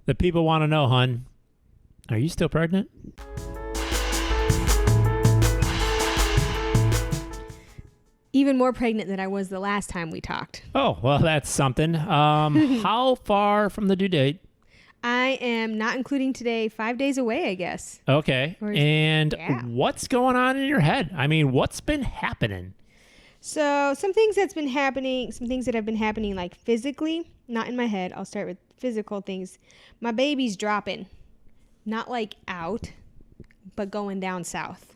The people want to know, hun, are you still pregnant? Even more pregnant than I was the last time we talked. Oh, well, that's something. How far from the due date? I am not including today, 5 days away, I guess. Okay. And what's going on in your head? I mean, what's been happening? So some things that have been happening like physically, not in my head. I'll start with physical things. My baby's dropping, not like out, but going down south,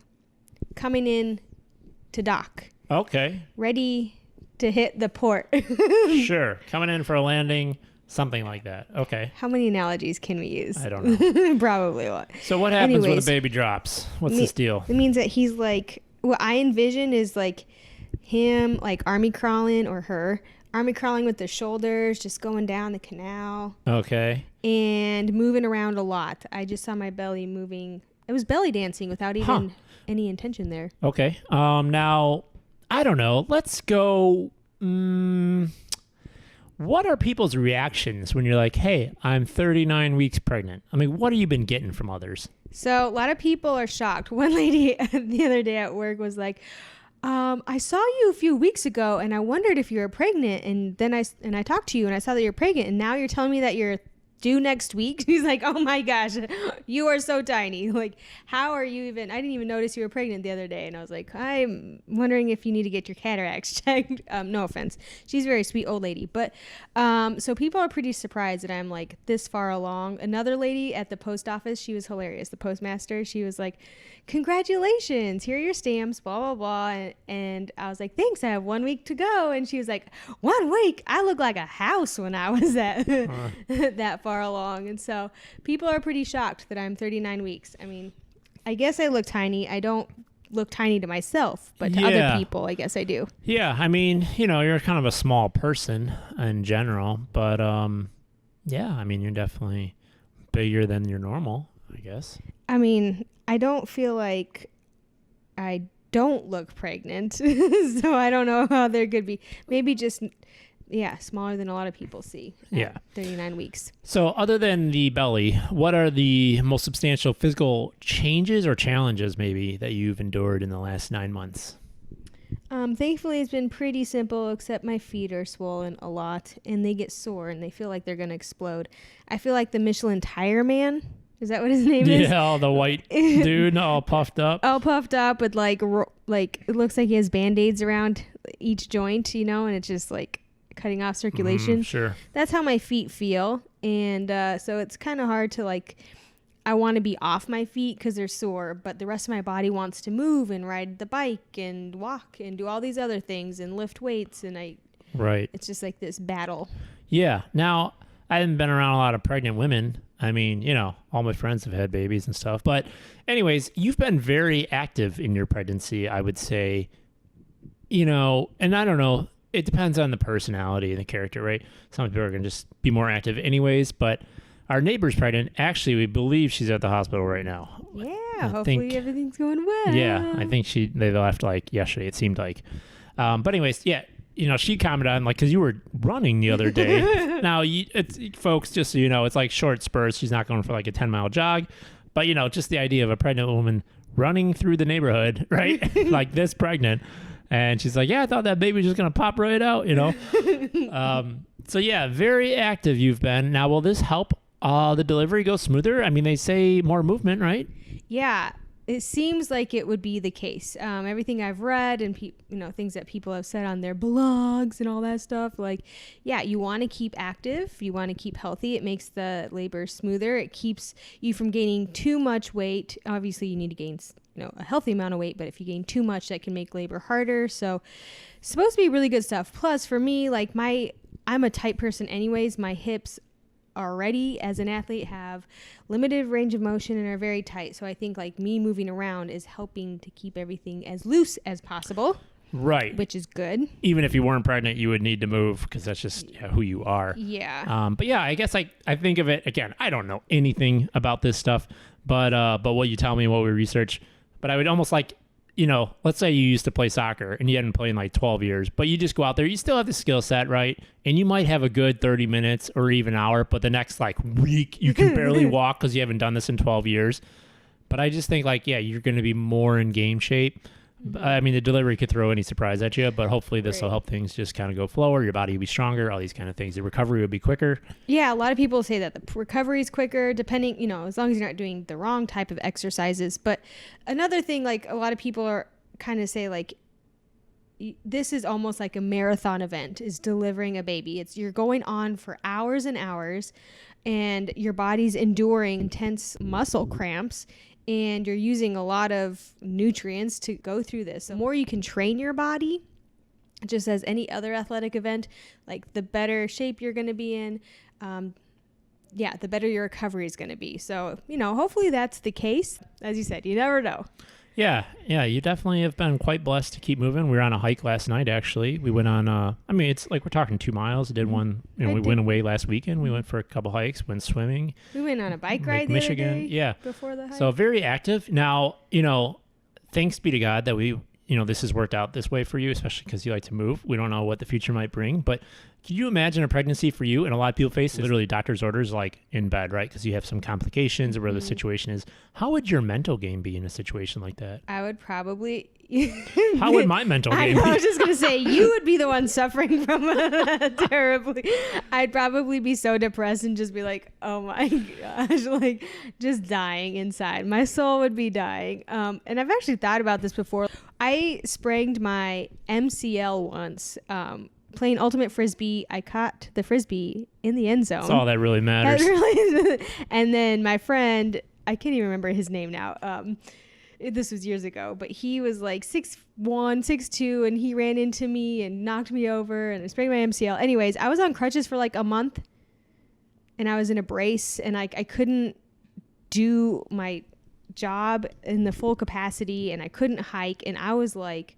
coming in to dock. Okay. Ready to hit the port. Sure. Coming in for a landing, something like that. Okay. How many analogies can we use? I don't know. Probably a lot. So what happens when a baby drops? What's this deal? It means that he's like, what I envision is like him like army crawling, or her army crawling with the shoulders, just going down the canal. Okay. And moving around a lot. I just saw my belly moving. It was belly dancing without even any intention there. Okay. Now, I don't know. Let's go. What are people's reactions when you're like, hey, I'm 39 weeks pregnant? I mean, what have you been getting from others? So a lot of people are shocked. One lady the other day at work was like, I saw you a few weeks ago and I wondered if you were pregnant. And then I talked to you and I saw that you're pregnant. And now you're telling me that you're due next week. He's like, oh my gosh, you are so tiny. Like, how are you even? I didn't even notice you were pregnant the other day. And I was like, I'm wondering if you need to get your cataracts checked. No offense. She's a very sweet old lady. But so people are pretty surprised that I'm like this far along. Another lady at the post office, she was hilarious. The postmaster, she was like, congratulations, here are your stamps, blah, blah, blah. And I was like, thanks, I have 1 week to go. And she was like, 1 week? I look like a house when I was at that far along. And so people are pretty shocked that I'm 39 weeks. I mean, I guess I look tiny. I don't look tiny to myself, but to other people, I guess I do. Yeah, I mean, you're kind of a small person in general, but yeah, I mean, you're definitely bigger than your normal, I guess. I mean, I don't feel like I don't look pregnant, so I don't know how there could be. Maybe just, smaller than a lot of people see. 39 weeks. So other than the belly, what are the most substantial physical changes or challenges maybe that you've endured in the last 9 months? Thankfully, it's been pretty simple, except my feet are swollen a lot, and they get sore, and they feel like they're going to explode. I feel like the Michelin Tire Man. Is that what his name is? Yeah, the white dude, all puffed up. All puffed up with like it looks like he has Band-Aids around each joint, and it's just like cutting off circulation. Sure. That's how my feet feel. And so it's kind of hard to like, I want to be off my feet because they're sore, but the rest of my body wants to move and ride the bike and walk and do all these other things and lift weights. And it's just like this battle. Yeah. Now, I haven't been around a lot of pregnant women. I mean, all my friends have had babies and stuff. But anyways, you've been very active in your pregnancy, I would say. And I don't know. It depends on the personality and the character, right? Some people are going to just be more active anyways. But our neighbor's pregnant. Actually, we believe she's at the hospital right now. Yeah, hopefully everything's going well. Yeah, I think they left like yesterday, it seemed like. But anyways, yeah. She commented on, like, because you were running the other day. Now, folks, just so you know, it's like short spurts. She's not going for like a 10-mile jog. But, just the idea of a pregnant woman running through the neighborhood, right? Like this pregnant. And she's like, yeah, I thought that baby was just going to pop right out, So, yeah, very active you've been. Now, will this help the delivery go smoother? I mean, they say more movement, right? Yeah. It seems like it would be the case. Everything I've read and things that people have said on their blogs and all that stuff, like, yeah, you want to keep active, you want to keep healthy. It makes the labor smoother. It keeps you from gaining too much weight. Obviously, you need to gain a healthy amount of weight, but if you gain too much, that can make labor harder. So, it's supposed to be really good stuff. Plus, for me, like I'm a tight person anyways. My hips already as an athlete have limited range of motion and are very tight. So I think like me moving around is helping to keep everything as loose as possible. Right. Which is good. Even if you weren't pregnant, you would need to move because that's just who you are. Yeah. But yeah, I guess I think of it, again, I don't know anything about this stuff, but what you tell me and what we research, but I would almost like you know, let's say you used to play soccer and you hadn't played in like 12 years, but you just go out there, you still have the skill set, right? And you might have a good 30 minutes or even hour, but the next like week you can barely walk because you haven't done this in 12 years. But I just think like, yeah, you're going to be more in game shape. I mean, the delivery could throw any surprise at you, but hopefully this will help things just kind of go slower. Your body will be stronger, all these kind of things. The recovery will be quicker. Yeah, a lot of people say that the recovery is quicker, depending, you know, as long as you're not doing the wrong type of exercises. But another thing, like a lot of people are kind of say like, this is almost like a marathon event, is delivering a baby. You're going on for hours and hours, and your body's enduring intense muscle cramps, and you're using a lot of nutrients to go through this. The more you can train your body, just as any other athletic event, like the better shape you're going to be in, the better your recovery is going to be. So, you know, hopefully that's the case. As you said, you never know. Yeah, you definitely have been quite blessed to keep moving. We were on a hike last night, actually. We went on, I mean, it's like we're talking 2 miles. Did one, you know, we went away last weekend. We went for a couple hikes, went swimming. We went on a bike ride Michigan. The other day, yeah. Before the hike. So very active. Now, you know, thanks be to God that we, you know, this has worked out this way for you, especially because you like to move. We don't know what the future might bring, but can you imagine a pregnancy for you? And a lot of people face literally doctor's orders like in bed, right? Because you have some complications or where the situation is. How would your mental game be in a situation like that? I would probably... How would my mental game be? I was just going to say, you would be the one suffering from that terribly. I'd probably be so depressed and just be like, oh my gosh, like just dying inside. My soul would be dying. And I've actually thought about this before. I sprained my MCL once. Playing ultimate frisbee, I caught the frisbee in the end zone. That's all that really matters. And then my friend, I can't even remember his name now. This was years ago, but he was like 6'1", 6'2", and he ran into me and knocked me over, and I sprained my MCL. Anyways, I was on crutches for like a month, and I was in a brace, and I couldn't do my job in the full capacity, and I couldn't hike, and I was like,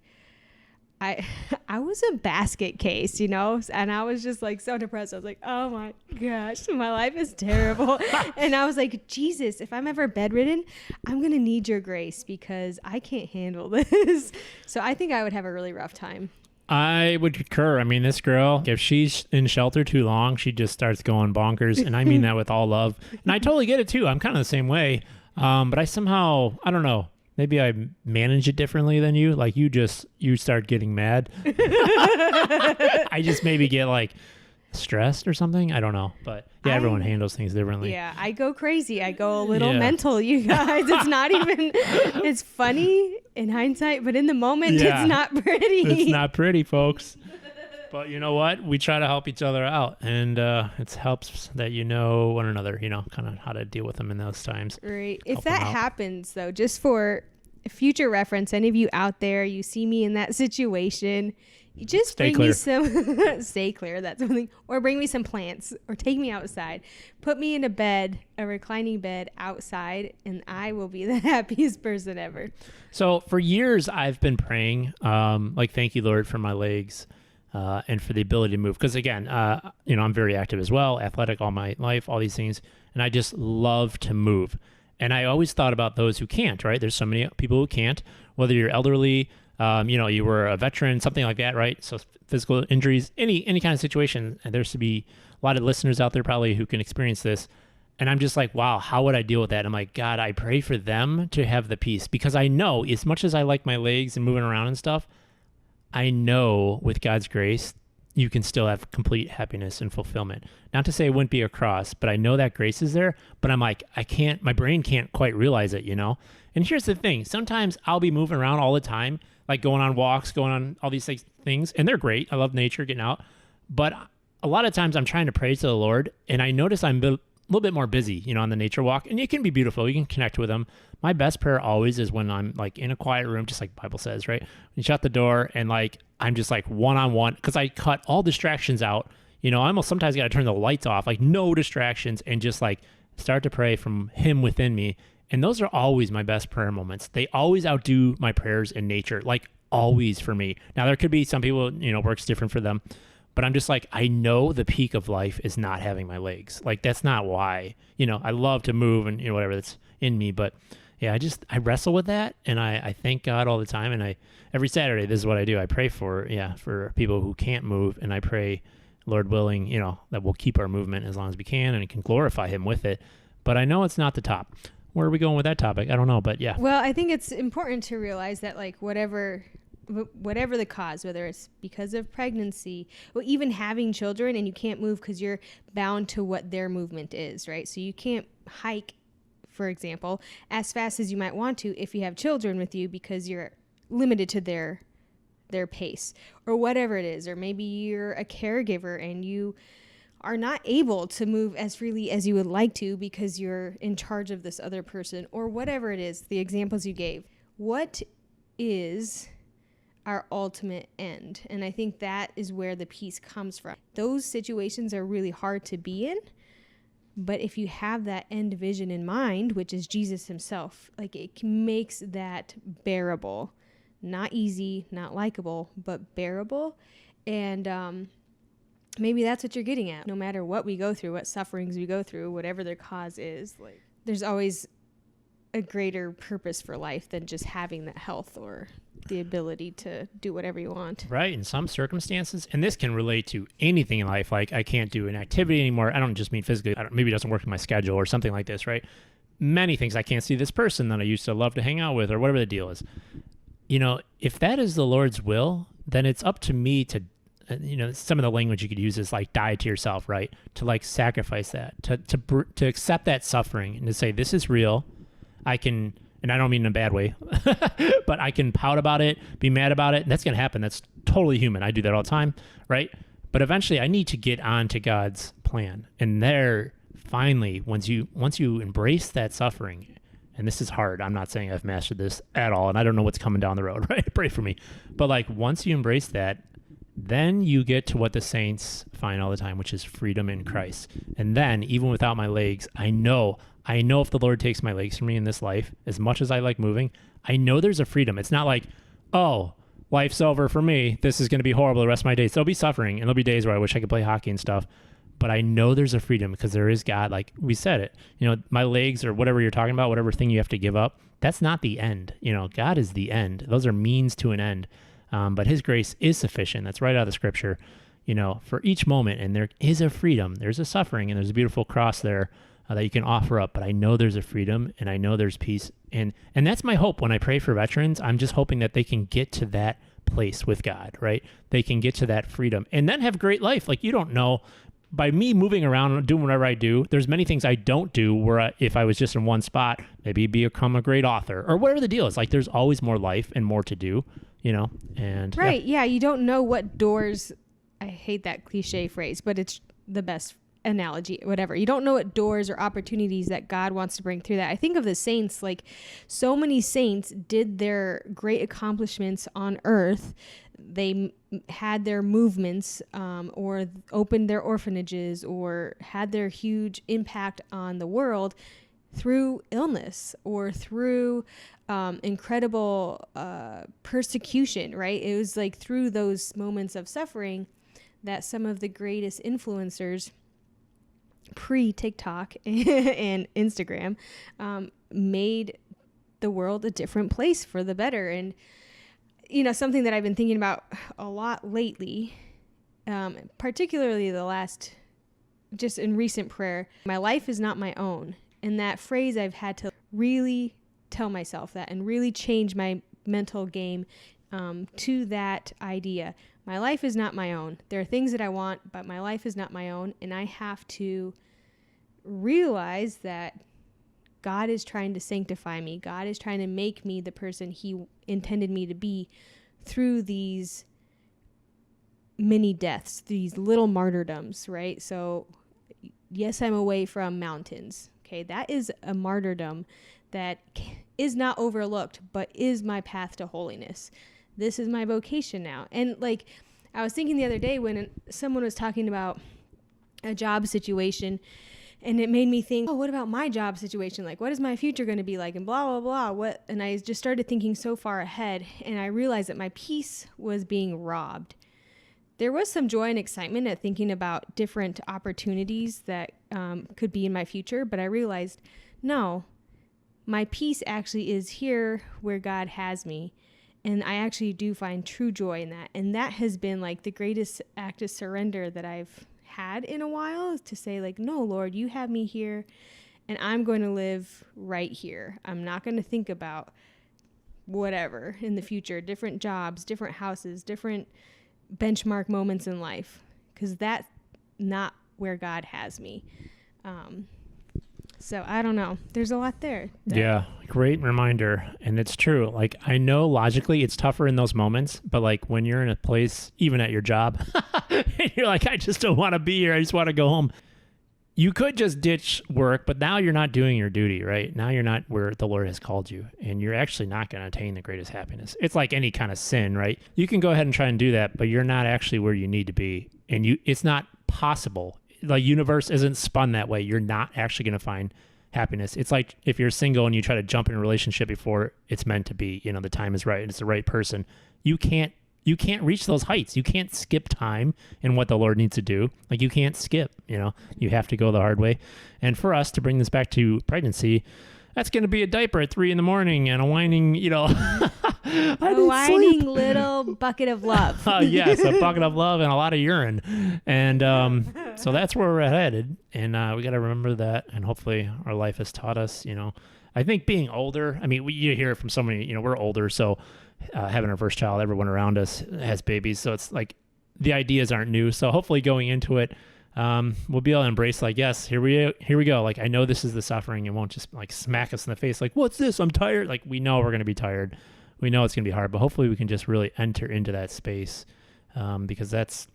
I was a basket case, you know, and I was just like so depressed. I was like, oh my gosh, my life is terrible. And I was like, Jesus, if I'm ever bedridden, I'm going to need your grace because I can't handle this. So I think I would have a really rough time. I would concur. I mean, this girl, if she's in shelter too long, she just starts going bonkers. And I mean that with all love. And I totally get it too. I'm kind of the same way. But I somehow, I don't know. Maybe I manage it differently than you. Like you start getting mad. I just maybe get like stressed or something. I don't know. But yeah, everyone handles things differently. Yeah, I go crazy. I go a little mental, you guys. It's not even, it's funny in hindsight, but in the moment, it's not pretty. It's not pretty, folks. But you know what? We try to help each other out, and it helps that you know one another, you know, kind of how to deal with them in those times. Right. If that happens, though, just for future reference, any of you out there, you see me in that situation, you just stay bring clear. Me some, stay clear, that's something, or bring me some plants, or take me outside, put me in a bed, a reclining bed outside, and I will be the happiest person ever. So for years, I've been praying, like, thank you, Lord, for my legs. And for the ability to move. Because again, you know, I'm very active as well, athletic all my life, all these things. And I just love to move. And I always thought about those who can't, right? There's so many people who can't, whether you're elderly, you know, you were a veteran, something like that, right? So physical injuries, any kind of situation. And there's to be a lot of listeners out there probably who can experience this. And I'm just like, wow, how would I deal with that? I'm like, God, I pray for them to have the peace. Because I know as much as I like my legs and moving around and stuff, I know with God's grace, you can still have complete happiness and fulfillment. Not to say it wouldn't be a cross, but I know that grace is there, but I'm like, my brain can't quite realize it, you know? And here's the thing. Sometimes I'll be moving around all the time, like going on walks, going on all these things, and they're great. I love nature, getting out. But a lot of times I'm trying to pray to the Lord, and I notice I'm a little bit more busy, you know, on the nature walk, and it can be beautiful. You can connect with Him. My best prayer always is when I'm like in a quiet room, just like the Bible says, right? You shut the door and like, I'm just like one-on-one because I cut all distractions out. You know, I almost sometimes got to turn the lights off, like no distractions, and just like start to pray from Him within me. And those are always my best prayer moments. They always outdo my prayers in nature, like always for me. Now there could be some people, you know, works different for them. But I'm just like, I know the peak of life is not having my legs. Like, that's not why. You know, I love to move and, you know, whatever that's in me. But yeah, I wrestle with that, and I thank God all the time. And every Saturday, this is what I do. I pray for people who can't move, and I pray, Lord willing, that we'll keep our movement as long as we can and can glorify Him with it. But I know it's not the top. Where are we going with that topic? I don't know, but yeah. Well, I think it's important to realize that like whatever the cause, whether it's because of pregnancy or even having children and you can't move because you're bound to what their movement is, right? So you can't hike, for example, as fast as you might want to if you have children with you because you're limited to their pace or whatever it is. Or maybe you're a caregiver and you are not able to move as freely as you would like to because you're in charge of this other person or whatever it is, the examples you gave. What is our ultimate end? And I think that is where the peace comes from. Those situations are really hard to be in. But if you have that end vision in mind, which is Jesus himself, like it makes that bearable, not easy, not likable, but bearable. And maybe that's what you're getting at. No matter what we go through, what sufferings we go through, whatever their cause is, like there's always a greater purpose for life than just having that health or the ability to do whatever you want. Right. In some circumstances, and this can relate to anything in life, like I can't do an activity anymore. I don't just mean physically. Maybe it doesn't work in my schedule or something like this, right? Many things. I can't see this person that I used to love to hang out with or whatever the deal is. If that is the Lord's will, then it's up to me to, some of the language you could use is like die to yourself, right? To like sacrifice that, to accept that suffering and to say, this is real. I can, and I don't mean in a bad way, but I can pout about it, be mad about it. And that's going to happen. That's totally human. I do that all the time, right? But eventually I need to get on to God's plan. And there, finally, once you embrace that suffering, and this is hard. I'm not saying I've mastered this at all, and I don't know what's coming down the road, right? Pray for me. But like once you embrace that, then you get to what the saints find all the time, which is freedom in Christ. And then even without my legs, I know if the Lord takes my legs from me in this life, as much as I like moving, I know there's a freedom. It's not like, oh, life's over for me. This is going to be horrible the rest of my days. There'll be suffering and there'll be days where I wish I could play hockey and stuff. But I know there's a freedom because there is God. Like we said it, my legs or whatever you're talking about, whatever thing you have to give up, that's not the end. God is the end. Those are means to an end. But his grace is sufficient. That's right out of the scripture, for each moment. And there is a freedom. There's a suffering and there's a beautiful cross there that you can offer up. But I know there's a freedom and I know there's peace. And that's my hope when I pray for veterans. I'm just hoping that they can get to that place with God, right? They can get to that freedom and then have a great life. Like you don't know. By me moving around and doing whatever I do, there's many things I don't do where if I was just in one spot, maybe become a great author or whatever the deal is. Like there's always more life and more to do, and right. Yeah. You don't know what doors, I hate that cliche phrase, but it's the best analogy, whatever. You don't know what doors or opportunities that God wants to bring through that. I think of the saints, like so many saints did their great accomplishments on earth. They had their movements or opened their orphanages or had their huge impact on the world through illness or through incredible persecution, right? It was like through those moments of suffering that some of the greatest influencers pre-TikTok and Instagram made the world a different place for the better. And something that I've been thinking about a lot lately, particularly just in recent prayer, my life is not my own. And that phrase, I've had to really tell myself that and really change my mental game to that idea. My life is not my own. There are things that I want, but my life is not my own. And I have to realize that God is trying to sanctify me. God is trying to make me the person he intended me to be through these mini deaths, these little martyrdoms, right? So yes, I'm away from mountains. Okay, that is a martyrdom that is not overlooked, but is my path to holiness. This is my vocation now. And like, I was thinking the other day when someone was talking about a job situation, and it made me think, oh, what about my job situation? Like, what is my future going to be like? And blah, blah, blah. And I just started thinking so far ahead, and I realized that my peace was being robbed. There was some joy and excitement at thinking about different opportunities that could be in my future, but I realized, no, my peace actually is here where God has me. And I actually do find true joy in that. And that has been like the greatest act of surrender that I've had in a while, is to say like, no, Lord, you have me here and I'm going to live right here. I'm not going to think about whatever in the future, different jobs, different houses, different benchmark moments in life, because that's not where God has me. So I don't know. There's a lot there. Yeah, great reminder. And it's true. Like, I know logically it's tougher in those moments, but like when you're in a place, even at your job, and you're like, I just don't want to be here. I just want to go home. You could just ditch work, but now you're not doing your duty, right? Now you're not where the Lord has called you, and you're actually not going to attain the greatest happiness. It's like any kind of sin, right? You can go ahead and try and do that, but you're not actually where you need to be, and it's not possible. The universe isn't spun that way. You're not actually going to find happiness. It's like if you're single and you try to jump in a relationship before it's meant to be, the time is right and it's the right person. You can't reach those heights. You can't skip time in what the Lord needs to do. Like, you can't skip, you have to go the hard way. And for us to bring this back to pregnancy, that's going to be a diaper at 3 a.m. and a whining, a whining little bucket of love. Yes, a bucket of love and a lot of urine. And so that's where we're headed. And we got to remember that. And hopefully our life has taught us, I think being older, you hear it from so many, we're older. So having our first child, everyone around us has babies. So it's like the ideas aren't new. So hopefully going into it, we'll be able to embrace like, yes, here we go. Like, I know this is the suffering. It won't just like smack us in the face. Like, what's this? I'm tired. Like, we know we're going to be tired. We know it's going to be hard, but hopefully we can just really enter into that space. Because that's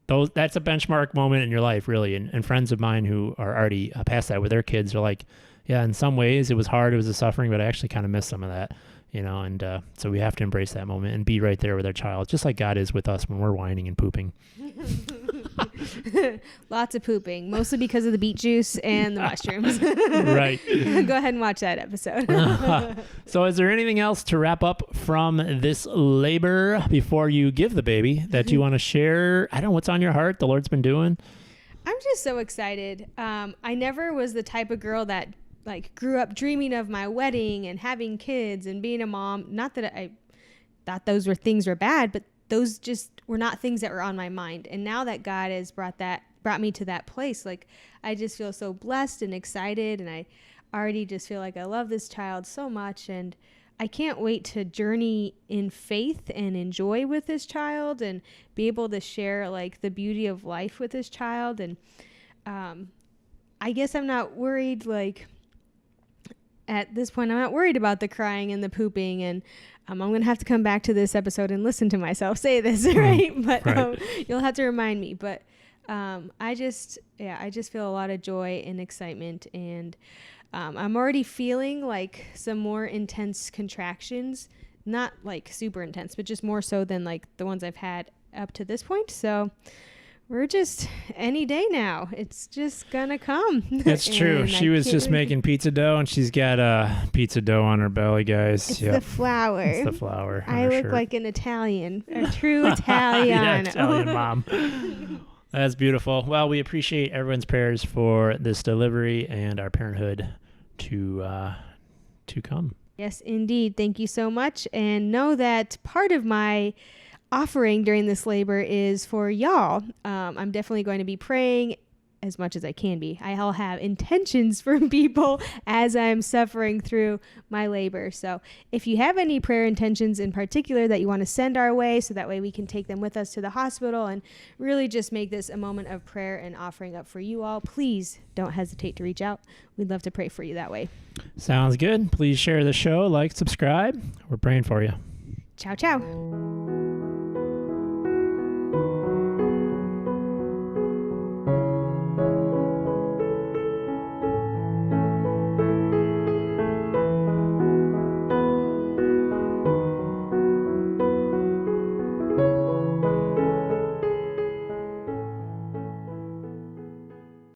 a benchmark moment in your life, really. And friends of mine who are already past that with their kids are like, yeah, in some ways it was hard. It was a suffering, but I actually kind of miss some of that, and so we have to embrace that moment and be right there with our child, just like God is with us when we're whining and pooping. Lots of pooping, mostly because of the beet juice and the mushrooms. Right. Go ahead and watch that episode. So is there anything else to wrap up from this labor before you give the baby that you want to share? I don't know, what's on your heart the Lord's been doing? I'm just so excited. I never was the type of girl that like grew up dreaming of my wedding and having kids and being a mom. Not that I thought those things were bad, but those just were not things that were on my mind. And now that God has brought me to that place, like, I just feel so blessed and excited, and I already just feel like I love this child so much, and I can't wait to journey in faith and in joy with this child and be able to share like the beauty of life with this child. And I guess I'm not worried, like, at this point, I'm not worried about the crying and the pooping, and I'm going to have to come back to this episode and listen to myself say this, right? But right. You'll have to remind me. But I just feel a lot of joy and excitement, and I'm already feeling like some more intense contractions, not like super intense, but just more so than like the ones I've had up to this point. So we're just any day now. It's just gonna come. That's true. She was just making pizza dough, and she's got pizza dough on her belly, guys. It's the flour. It's the flour. I look like an Italian, a true Italian. Yeah, Italian mom. That's beautiful. Well, we appreciate everyone's prayers for this delivery and our parenthood to come. Yes, indeed. Thank you so much. And know that part of my offering during this labor is for y'all. I'm definitely going to be praying as much as I can be. I'll have intentions for people as I'm suffering through my labor. So if you have any prayer intentions in particular that you want to send our way, so that way we can take them with us to the hospital and really just make this a moment of prayer and offering up for you all, please don't hesitate to reach out. We'd love to pray for you that way. Sounds good. Please share the show, like, subscribe. We're praying for you. Ciao, ciao.